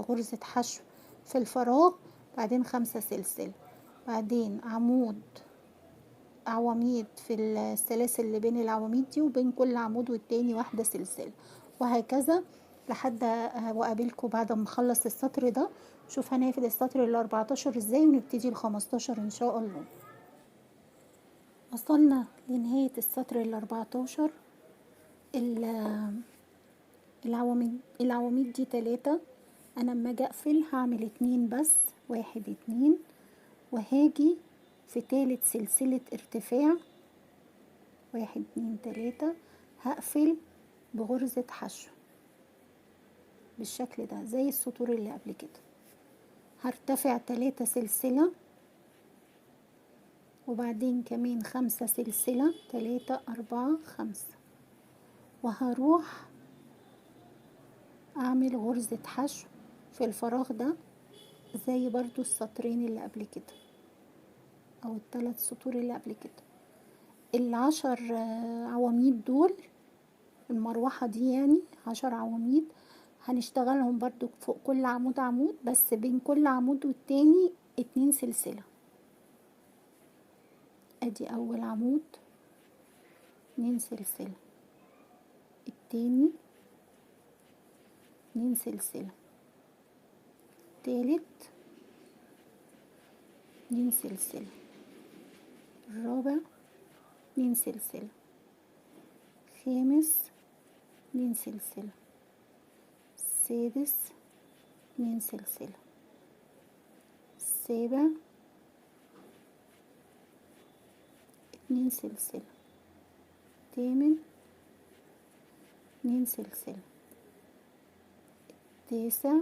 غرزة حشو في الفراغ، بعدين 5 سلسلة، بعدين عواميد في السلاسل اللي بين العواميد دي، وبين كل عمود والتاني واحدة سلسلة، وهكذا لحد وقابلكم بعد ما اخلص السطر ده. شوف هنقفل السطر ال14 ازاي ونبتدي ال15 ان شاء الله. وصلنا لنهاية السطر ال14. العواميد دي 3. انا اما اجي اقفل هعمل 2 بس، 1 2، وهاجي في تالت سلسلة ارتفاع 1 2 3 هقفل بغرزة حشو بالشكل ده زي السطور اللي قبل كده. هرتفع 3 سلسلة وبعدين كمان 5 سلسلة، 3 4 5، وهروح اعمل غرزة حشو في الفراغ ده زي برضو السطرين اللي قبل كده او ال3 سطور اللي قبل كده. ال10 عواميد دول، المروحة دي يعني 10 عواميد، هنشتغلهم برضو فوق كل عمود عمود، بس بين كل عمود والتاني 2 سلسلة. ادي اول عمود 2 سلسلة، التاني 2 سلسلة، تالت 2 سلسلة، الرابع 2 سلسلة، خامس 2 سلسلة، السادس 2 سلسلة، السابع 2 سلسلة، الثامن 2 سلسلة، التاسع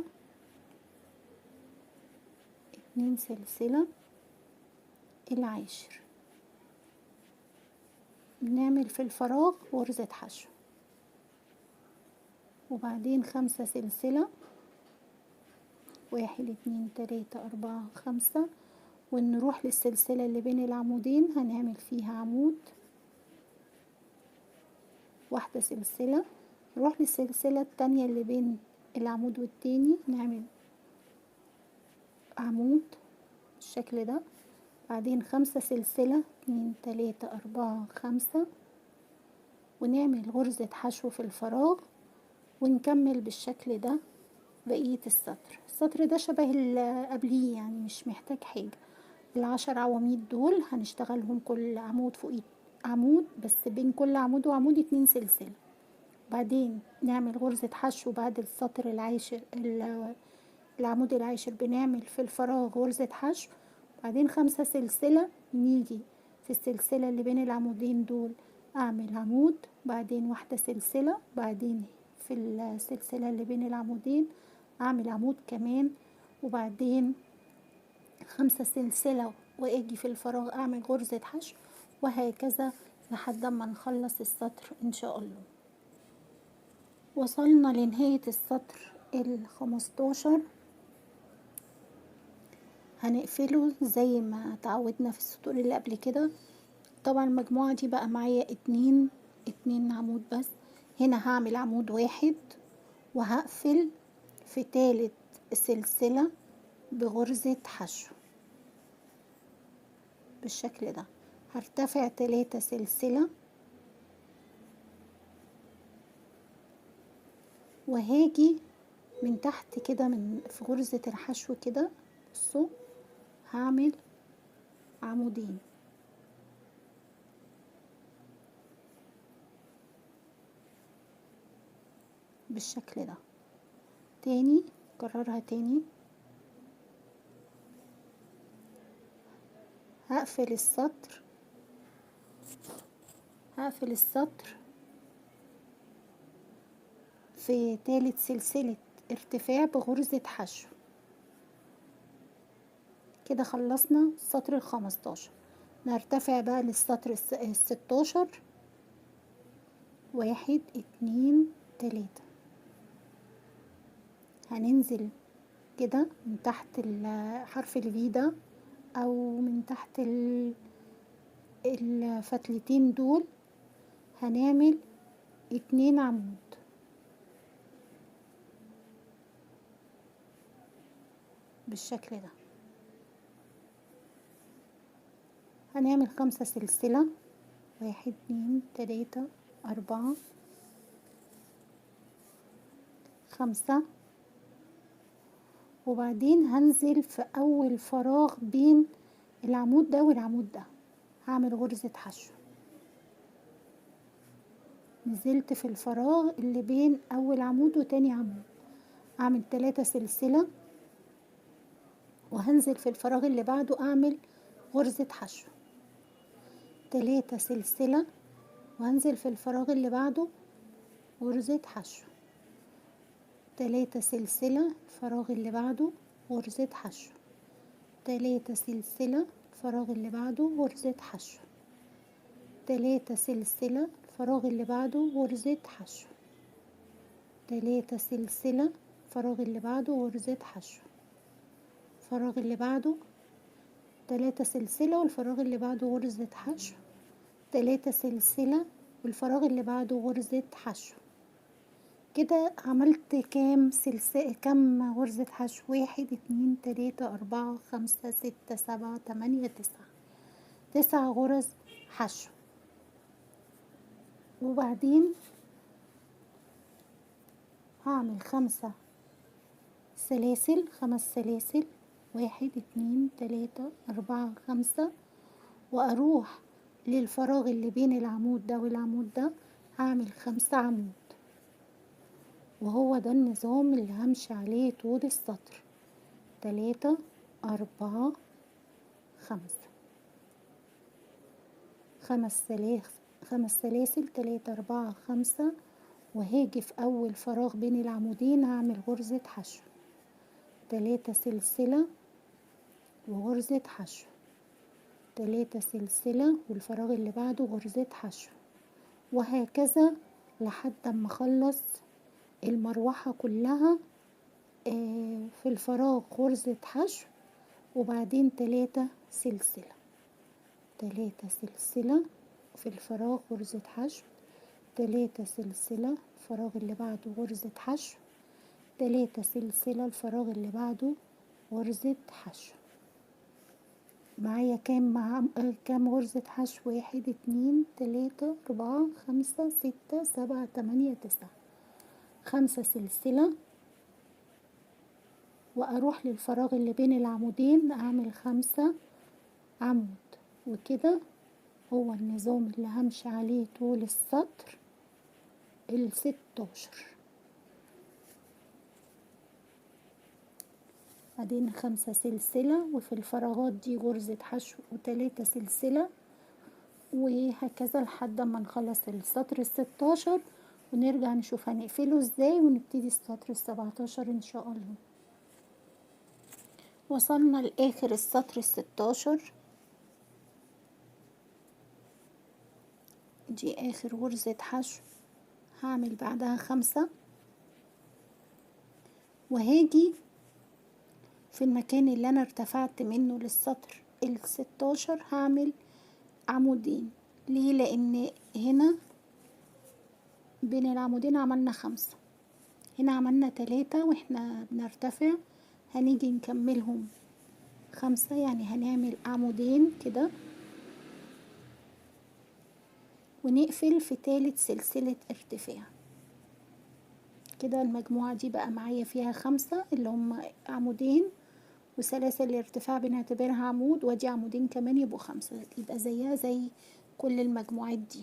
2 سلسلة، العاشر. بنعمل في الفراغ غرزة حشو، وبعدين 5 سلسلة، 1 2 3 4 5، ونروح للسلسلة اللي بين العمودين هنعمل فيها عمود، واحدة سلسلة، نروح للسلسلة التانية اللي بين العمود والتاني نعمل عمود بالشكل ده، بعدين 5 سلسلة، 2 3 4 5، ونعمل غرزة حشو في الفراغ، ونكمل بالشكل ده بقية السطر ده شبه اللي قبليه يعني مش محتاج حاجة. ال10 عواميد دول هنشتغلهم كل عمود فوق عمود، بس بين كل عمود وعمود 2 سلسلة، بعدين نعمل غرزة حشو بعد السطر العاشر، العمود العاشر بنعمل في الفراغ غرزة حشو، بعدين 5 سلسلة، نيجي في السلسلة اللي بين العمودين دول اعمل عمود، بعدين واحدة سلسلة، بعدين في السلسلة اللي بين العمودين اعمل عمود كمان، وبعدين 5 سلسلة، واجي في الفراغ اعمل غرزة حشو، وهكذا لحد ما نخلص السطر ان شاء الله. وصلنا لنهاية السطر ال15، هنقفله زي ما تعودنا في السطور اللي قبل كده. طبعا المجموعة دي بقى معايا اتنين عمود بس، هنا هعمل عمود واحد وهقفل في تالت سلسلة بغرزة حشو بالشكل ده، هرتفع 3 سلسلة، وهاجي من تحت كده من في غرزة الحشو كده، بصوا هعمل عمودين بالشكل ده، تاني كررها تاني، هقفل السطر في تالت سلسلة ارتفاع بغرزة حشو. كده خلصنا السطر ال15، نرتفع بقى للسطر ال16، 1 2 3، هننزل كده من تحت حرف الفي ده او من تحت الفتلتين دول، هنعمل 2 عمود بالشكل ده، هنعمل 5 سلسلة، 1 2 3 4 5، وبعدين هنزل في اول فراغ بين العمود ده والعمود ده هعمل غرزة حشو، نزلت في الفراغ اللي بين اول عمود وتاني عمود اعمل 3 سلسلة، وهنزل في الفراغ اللي بعده اعمل غرزة حشو، 3 سلسلة، وهنزل في الفراغ اللي بعده غرزة حشو، 3 سلسلة، الفراغ اللي بعده غرزة حشو، 3 سلسلة، الفراغ اللي بعده غرزة حشو، 3 سلسلة، الفراغ اللي بعده غرزة حشو، 3 سلسلة، الفراغ اللي بعده غرزة حشو، الفراغ اللي بعده 3 سلسلة والفراغ اللي بعده غرزة حشو، 3 سلسلة والفراغ اللي بعده غرزة حشو. كده عملت كام سلسلة، كام غرزة حشو؟ 1 2 3 4 5 6 7 8 9، 9 غرز حشو. وبعدين هعمل 5 سلاسل، 5 سلاسل، 1 2 3 4 5، واروح للفراغ اللي بين العمود ده والعمود ده هعمل 5 عمود، وهو ده النظام اللي همشي عليه طول السطر. 3 4 5، 5 سلاسل، 3 4 5، وهاجي في اول فراغ بين العمودين هعمل غرزة حشو، 3 سلسلة وغرزة حشو، 3 سلسلة والفراغ اللي بعده غرزة حشو، وهكذا لحد ما اخلص المروحة كلها في الفراغ غرزة حشو، وبعدين 3 سلسلة، 3 سلسلة في الفراغ غرزة حشو، 3 سلسلة الفراغ اللي بعده غرزة حشو، 3 سلسلة الفراغ اللي بعده غرزة حشو. معايا كام غرزة حشو؟ 1 2 3 4 5 6 7 8 9، 5 سلسلة، واروح للفراغ اللي بين العمودين اعمل 5 عمود. وكده هو النظام اللي همشي عليه طول السطر 16. بعدين 5 سلسلة، وفي الفراغات دي غرزة حشو و3 سلسلة، وهكذا لحد ما نخلص السطر 16 ونرجع نشوف هنقفله ازاي ونبتدي السطر 17 ان شاء الله. وصلنا لاخر السطر 16، دي اخر غرزة حشو، هعمل بعدها 5، وهاجي في المكان اللي انا ارتفعت منه للسطر 16 هعمل عمودين. ليه؟ لان هنا بين العمودين عملنا 5، هنا عملنا 3، واحنا بنرتفع هنيجي نكملهم 5، يعني هنعمل عمودين كده ونقفل في 3 سلسلة ارتفاع. كده المجموعة دي بقى معايا فيها 5 اللي هم عمودين، وسلاسل الارتفاع بنعتبرها عمود، وادي عمودين كمان يبقوا 5، يبقى زيها زي كل المجموعات دي.